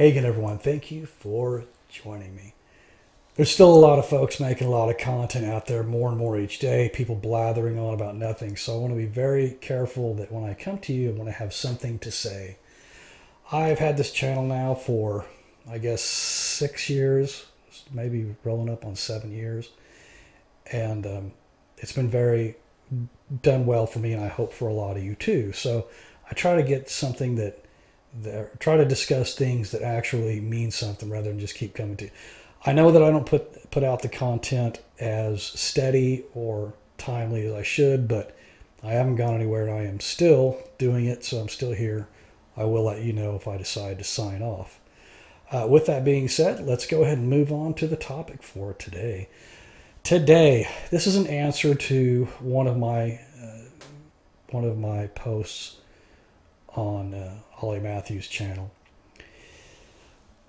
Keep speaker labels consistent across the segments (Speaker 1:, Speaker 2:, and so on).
Speaker 1: Hey again, everyone. Thank you for joining me. There's still a lot of folks making a lot of content out there, more and more each day, people blathering on about nothing. So I want to be very careful that when I come to you, I want to have something to say. I've had this channel now for, I guess, 6 years, maybe rolling up on 7 years. And it's been very done well for me, and I hope for a lot of you too. So I try to get something try to discuss things that actually mean something rather than just keep coming to you. I know that I don't put out the content as steady or timely as I should, but I haven't gone anywhere and I am still doing it, so I'm still here. I will let you know if I decide to sign off. With that being said, let's go ahead and move on to the topic for today. This is an answer to one of my posts on Ollie Matthews' channel.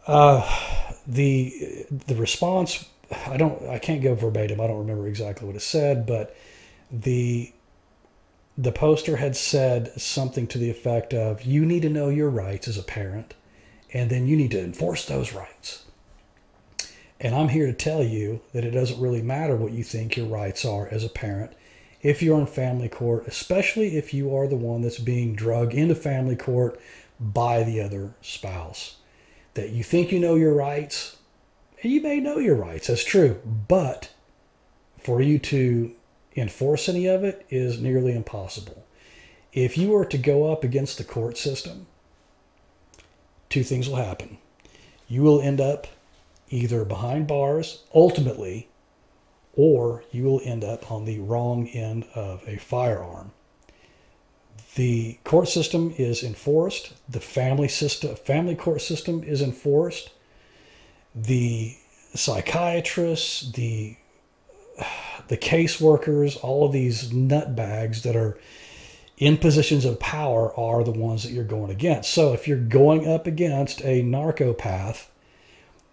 Speaker 1: The response, I can't go verbatim. I don't remember exactly what it said, but the poster had said something to the effect of, you need to know your rights as a parent, and then you need to enforce those rights. And I'm here to tell you that it doesn't really matter what you think your rights are as a parent if you're in family court, especially if you are the one that's being dragged into family court by the other spouse. That you think you know your rights, and you may know your rights, that's true, but for you to enforce any of it is nearly impossible. If you were to go up against the court system, two things will happen. You will end up either behind bars, ultimately, or you will end up on the wrong end of a firearm. The court system is enforced. The family court system is enforced. The psychiatrists, the caseworkers, all of these nutbags that are in positions of power are the ones that you're going against. So if you're going up against a narcopath,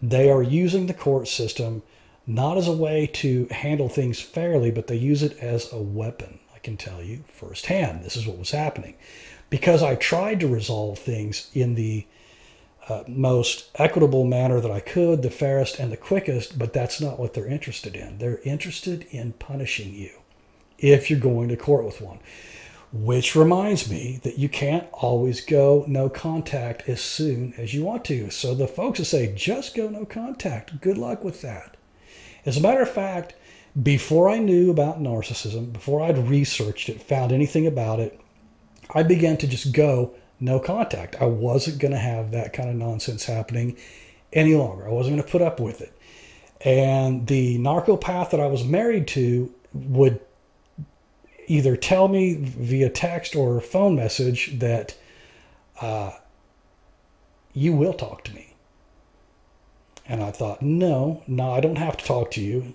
Speaker 1: they are using the court system not as a way to handle things fairly, but they use it as a weapon. I can tell you firsthand, this is what was happening. Because I tried to resolve things in the most equitable manner that I could, the fairest and the quickest, but that's not what they're interested in. They're interested in punishing you if you're going to court with one. Which reminds me that you can't always go no contact as soon as you want to. So the folks that say, just go no contact, good luck with that. As a matter of fact, before I knew about narcissism, before I'd researched it, found anything about it, I began to just go no contact. I wasn't going to have that kind of nonsense happening any longer. I wasn't going to put up with it. And the narcopath that I was married to would either tell me via text or phone message that you will talk to me. And I thought, no, I don't have to talk to you.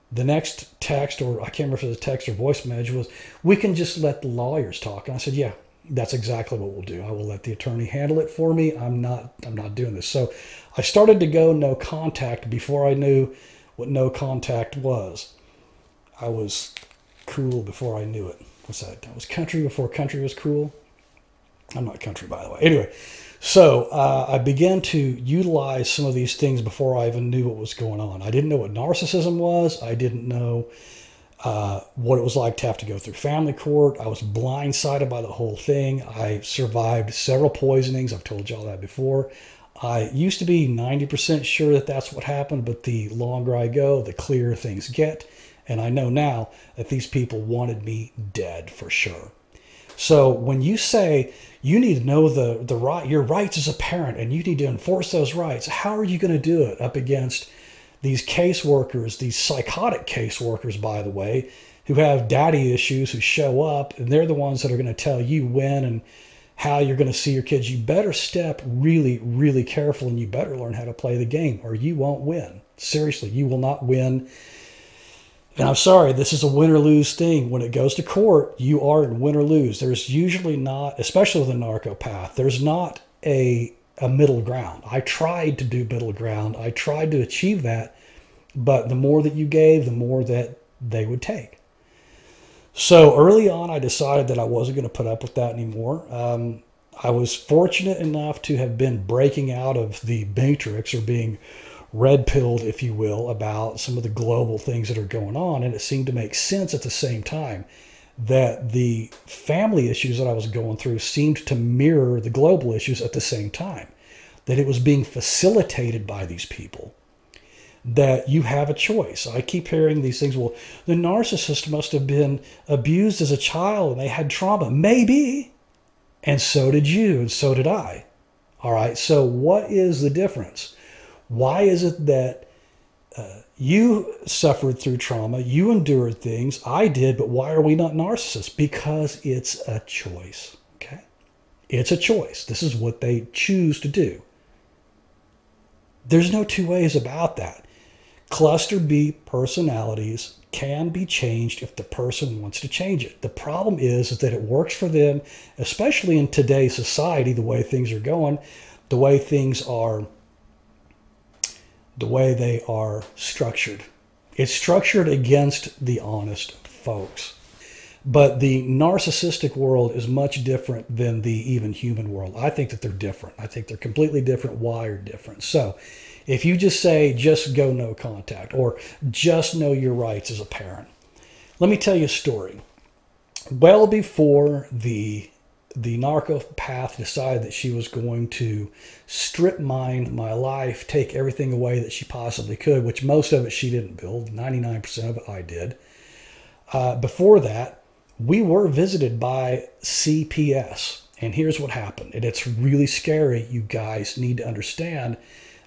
Speaker 1: The next text, or I can't remember if it was a text or voice message, was, we can just let the lawyers talk. And I said, yeah, that's exactly what we'll do. I will let the attorney handle it for me. I'm not doing this. So I started to go no contact before I knew what no contact was. I was cool before I knew it. What's that? I was country before country was cool. I'm not country, by the way. Anyway, so I began to utilize some of these things before I even knew what was going on. I didn't know what narcissism was. I didn't know what it was like to have to go through family court. I was blindsided by the whole thing. I survived several poisonings. I've told you all that before. I used to be 90% sure that that's what happened, but the longer I go, the clearer things get. And I know now that these people wanted me dead for sure. So when you say you need to know your rights as a parent and you need to enforce those rights, how are you going to do it up against these caseworkers, these psychotic caseworkers, by the way, who have daddy issues, who show up, and they're the ones that are going to tell you when and how you're going to see your kids? You better step really, really careful, and you better learn how to play the game or you won't win. Seriously, you will not win. And I'm sorry, this is a win or lose thing. When it goes to court, you are in win or lose. There's usually not, especially with a narcopath, there's not a middle ground. I tried to do middle ground. I tried to achieve that, but the more that you gave, the more that they would take. So early on, I decided that I wasn't going to put up with that anymore. I was fortunate enough to have been breaking out of the matrix, or being red pilled, if you will, about some of the global things that are going on. And it seemed to make sense at the same time that the family issues that I was going through seemed to mirror the global issues at the same time, that it was being facilitated by these people, that you have a choice. I keep hearing these things. Well, the narcissist must have been abused as a child and they had trauma. Maybe. And so did you, and so did I. All right. So what is the difference? Why is it that you suffered through trauma, you endured things, I did, but why are we not narcissists? Because it's a choice. Okay. It's a choice. This is what they choose to do. There's no two ways about that. Cluster B personalities can be changed if the person wants to change it. The problem is that it works for them, especially in today's society, the way things are going, the way they are structured. It's structured against the honest folks. But the narcissistic world is much different than the even human world. I think that they're different. I think they're completely different, wired different. So if you just say, just go no contact, or just know your rights as a parent. Let me tell you a story. Well before the narcopath decided that she was going to strip mine my life, take everything away that she possibly could, which most of it she didn't build, 99% of it I did. Before that, we were visited by CPS. And here's what happened. And it's really scary. You guys need to understand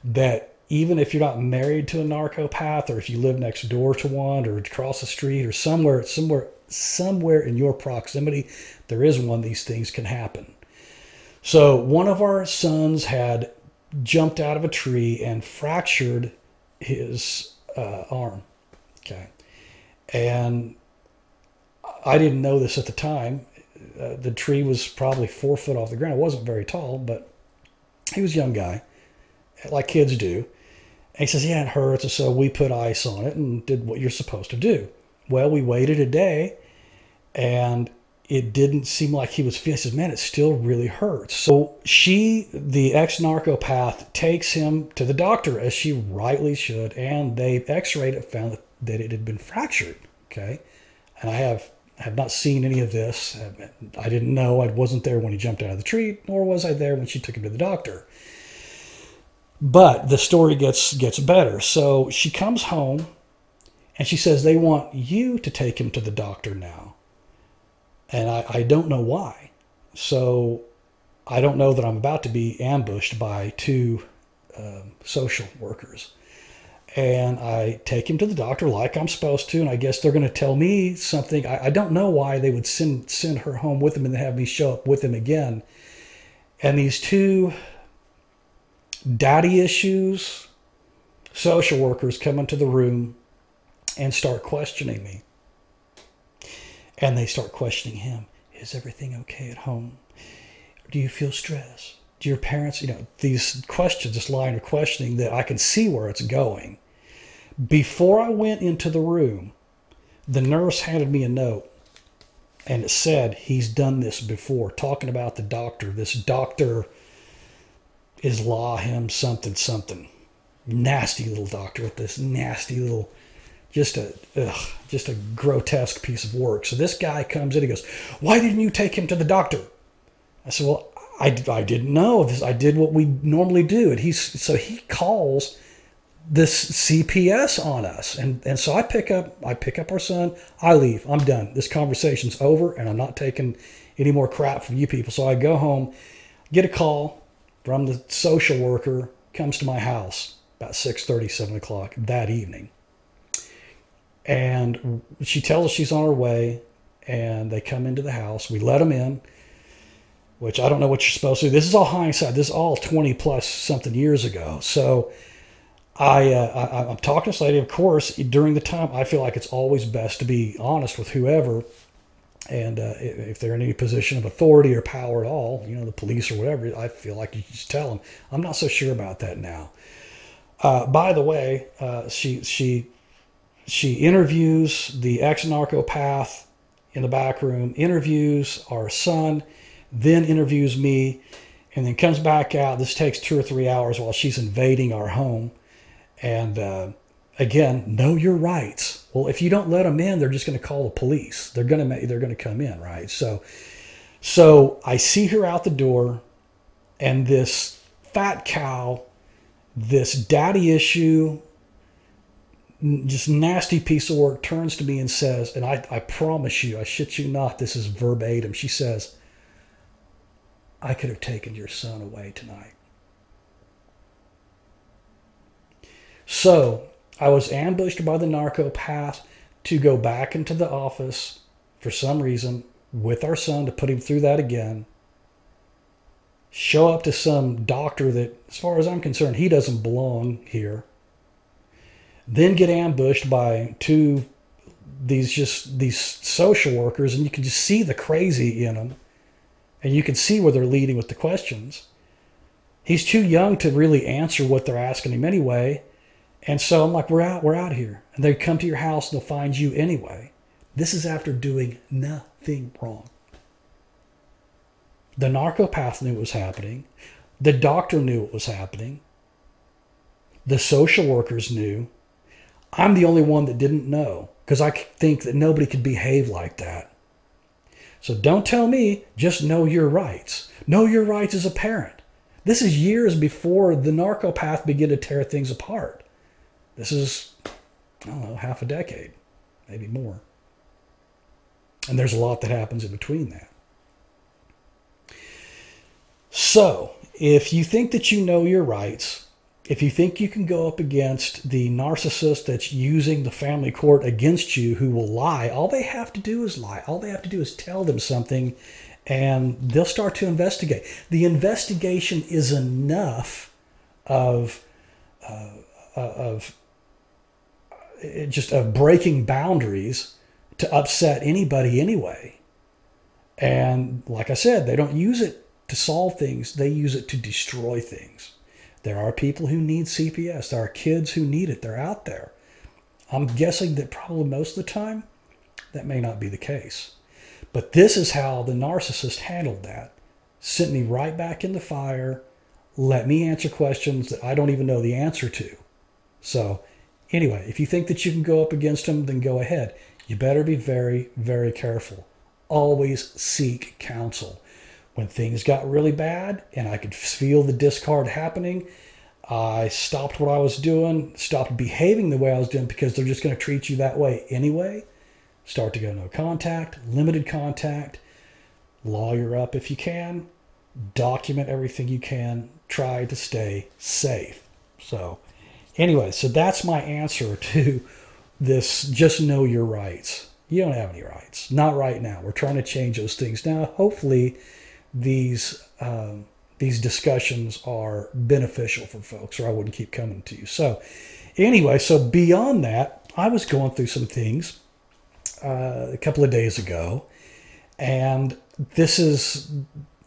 Speaker 1: that even if you're not married to a narcopath, or if you live next door to one, or across the street, or somewhere in your proximity, there is one, these things can happen. So one of our sons had jumped out of a tree and fractured his arm. Okay. And I didn't know this at the time. The tree was probably 4 foot off the ground. It wasn't very tall, but he was a young guy, like kids do. And he says, yeah, it hurts. And so we put ice on it and did what you're supposed to do. Well, we waited a day, and it didn't seem like he was feeling. He says, man, it still really hurts. So the ex-narcopath, takes him to the doctor, as she rightly should, and they x-rayed it, found that it had been fractured. Okay. And I have not seen any of this. I didn't know. I wasn't there when he jumped out of the tree, nor was I there when she took him to the doctor. But the story gets better. So she comes home and she says, they want you to take him to the doctor now. And I don't know why. So I don't know that I'm about to be ambushed by 2 social workers. And I take him to the doctor like I'm supposed to. And I guess they're going to tell me something. I don't know why they would send her home with him and then have me show up with him again. And these 2 daddy issues social workers come into the room and start questioning me. And they start questioning him. Is everything okay at home? Do you feel stress? Do your parents, these questions, this line of questioning that I can see where it's going. Before I went into the room, the nurse handed me a note, and it said, he's done this before, talking about the doctor. This doctor is him something. Nasty little doctor with this nasty little, just a grotesque piece of work. So this guy comes in, he goes, why didn't you take him to the doctor? I said, well, I didn't know this. I did what we normally do. And so he calls this CPS on us. And so I pick up our son. I leave. I'm done. This conversation's over, and I'm not taking any more crap from you people. So I go home, get a call from the social worker, comes to my house about 6:30, 7 o'clock that evening. And she tells us she's on her way, and they come into the house. We let them in, which I don't know what you're supposed to do. This is all hindsight. This is all 20 plus something years ago. So I'm talking to this lady. Of course, during the time, I feel like it's always best to be honest with whoever. And if they're in any position of authority or power at all, the police or whatever, I feel like you just tell them. I'm not so sure about that now. By the way, she interviews the ex-narcopath in the back room, interviews our son, then interviews me, and then comes back out. This takes 2 or 3 hours while she's invading our home. And again, know your rights. Well, if you don't let them in, they're just going to call the police. They're going to come in, right? So I see her out the door, and this fat cow, this daddy issue, just nasty piece of work, turns to me and says, and I promise you, I shit you not, this is verbatim. She says, "I could have taken your son away tonight." So I was ambushed by the narcopath to go back into the office for some reason with our son to put him through that again. Show up to some doctor that, as far as I'm concerned, he doesn't belong here. Then get ambushed by these social workers, and you can just see the crazy in them, and you can see where they're leading with the questions. He's too young to really answer what they're asking him anyway. And so I'm like, we're out here. And they come to your house and they'll find you anyway. This is after doing nothing wrong. The narcopath knew it was happening. The doctor knew it was happening. The social workers knew. I'm the only one that didn't know, because I think that nobody could behave like that. So don't tell me, just know your rights. Know your rights as a parent. This is years before the narcopath began to tear things apart. This is, I don't know, half a decade, maybe more. And there's a lot that happens in between that. So, if you think that you know your rights, if you think you can go up against the narcissist that's using the family court against you, who will lie, all they have to do is lie. All they have to do is tell them something, and they'll start to investigate. The investigation is enough of breaking boundaries to upset anybody anyway. And like I said, they don't use it to solve things. They use it to destroy things. There are people who need CPS. There are kids who need it. They're out there. I'm guessing that probably most of the time, that may not be the case. But this is how the narcissist handled that. Sent me right back in the fire. Let me answer questions that I don't even know the answer to. So anyway, if you think that you can go up against them, then go ahead. You better be very, very careful. Always seek counsel. When things got really bad and I could feel the discard happening, I stopped what I was doing, stopped behaving the way I was doing, because they're just going to treat you that way anyway. Start to go no contact, limited contact, lawyer up if you can, document everything you can, try to stay safe. So anyway, so that's my answer to this. Just know your rights. You don't have any rights. Not right now. We're trying to change those things now. Hopefully these discussions are beneficial for folks, or I wouldn't keep coming to you. So anyway, so beyond that, I was going through some things a couple of days ago, and this is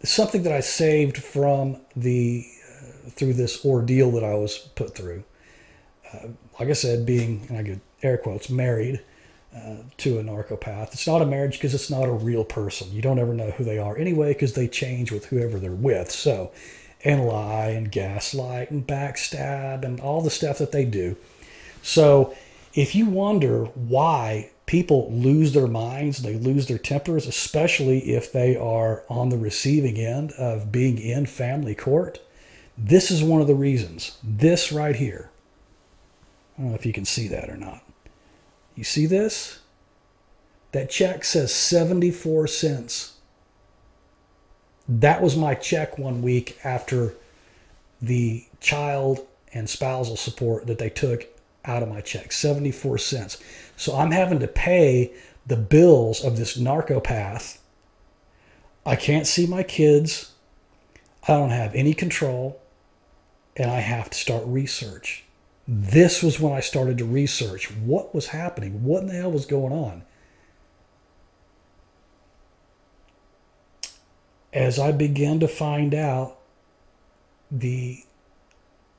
Speaker 1: something that I saved from through this ordeal that I was put through. Like I said, being, and I get air quotes, married to a narcopath. It's not a marriage because it's not a real person. You don't ever know who they are anyway, because they change with whoever they're with. So, and lie and gaslight and backstab and all the stuff that they do. So if you wonder why people lose their minds, they lose their tempers, especially if they are on the receiving end of being in family court, this is one of the reasons. This right here. I don't know if you can see that or not. You see this? That check says 74 cents. That was my check one week after the child and spousal support that they took out of my check. 74 cents. So I'm having to pay the bills of this narcopath. I can't see my kids. I don't have any control. And I have to start research. This was when I started to research what was happening. What in the hell was going on? As I began to find out the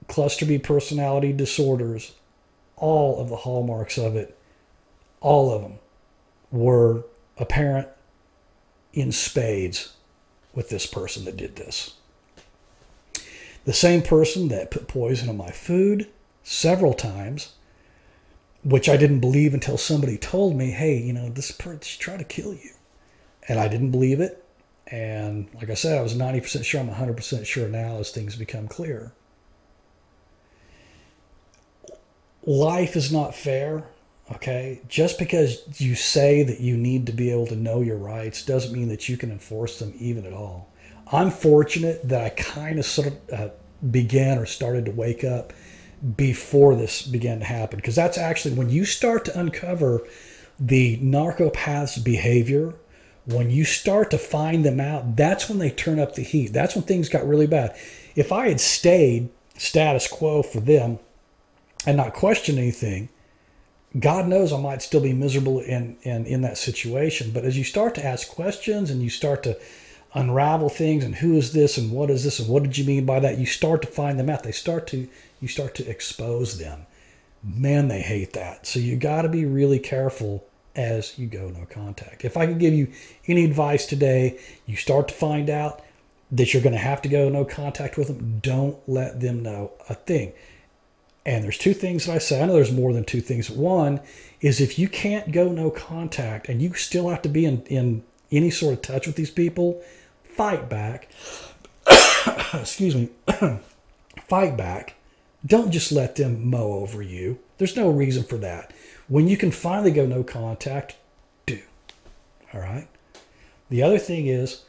Speaker 1: cluster B personality disorders, all of the hallmarks of it, all of them were apparent in spades with this person that did this. The same person that put poison in my food several times, which I didn't believe until somebody told me, hey, you know, this person's trying to kill you. And I didn't believe it. And like I said, I was 90% sure. I'm 100% sure now as things become clearer. Life is not fair, okay? Just because you say that you need to be able to know your rights doesn't mean that you can enforce them even at all. I'm fortunate that I kind of sort of began or started to wake up before this began to happen, because that's actually when you start to uncover the narcopath's behavior, when you start to find them out, that's when they turn up the heat. That's when things got really bad. If I had stayed status quo for them and not questioned anything, God knows I might still be miserable in that situation. But as you start to ask questions and you start to unravel things, and who is this and what is this and what did you mean by that, you start to find them out. You start to expose them. Man, they hate that. So you got to be really careful as you go no contact. If I could give you any advice today, you start to find out that you're going to have to go no contact with them, don't let them know a thing. And there's two things that I say. I know there's more than two things. One is, if you can't go no contact and you still have to be in any sort of touch with these people, fight back. Excuse me. Fight back. Don't just let them mow over you. There's no reason for that. When you can finally go no contact, do. All right? The other thing is,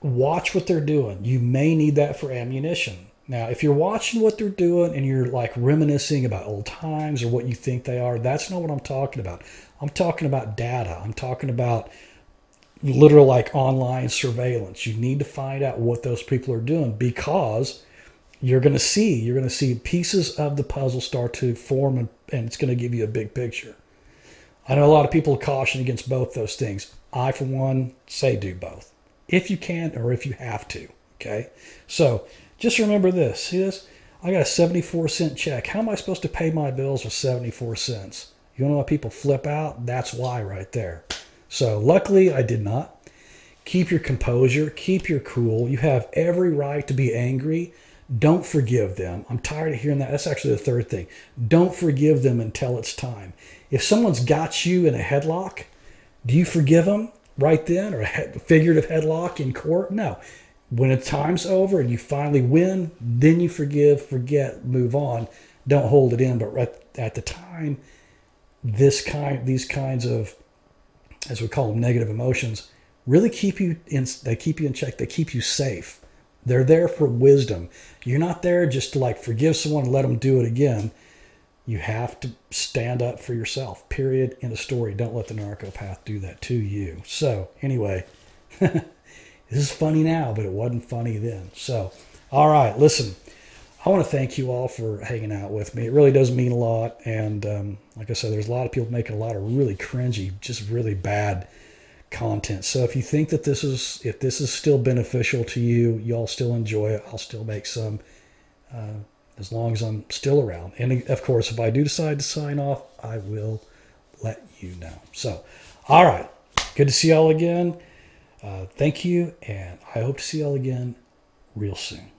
Speaker 1: watch what they're doing. You may need that for ammunition. Now, if you're watching what they're doing and you're like reminiscing about old times or what you think they are, that's not what I'm talking about. I'm talking about data. I'm talking about literal like online surveillance. You need to find out what those people are doing, because you're going to see pieces of the puzzle start to form, and it's going to give you a big picture. I know a lot of people caution against both those things. I, for one, say do both if you can or if you have to. Okay, so just remember this. See this? I got a 74-cent check. How am I supposed to pay my bills with 74 cents? You want to know why people flip out? That's why right there. So luckily I did not. Keep your composure. Keep your cool. You have every right to be angry. Don't forgive them. I'm tired of hearing that. That's actually the third thing. Don't forgive them until it's time. If someone's got you in a headlock, do you forgive them right then, or a figurative headlock in court? No. When the time's over and you finally win, then you forgive, forget, move on. Don't hold it in. But right at the time, these kinds of, as we call them, negative emotions, really keep you in. They keep you in check. They keep you safe. They're there for wisdom. You're not there just to like forgive someone and let them do it again. You have to stand up for yourself. Period. End of story. Don't let the narcopath do that to you. So anyway. This is funny now, but it wasn't funny then. So, all right, listen, I want to thank you all for hanging out with me. It really does mean a lot. And like I said, there's a lot of people making a lot of really cringy, just really bad content. So if you think that this is still beneficial to you, y'all still enjoy it, I'll still make some as long as I'm still around. And of course, if I do decide to sign off, I will let you know. So, all right, good to see y'all again. Thank you, and I hope to see y'all again real soon.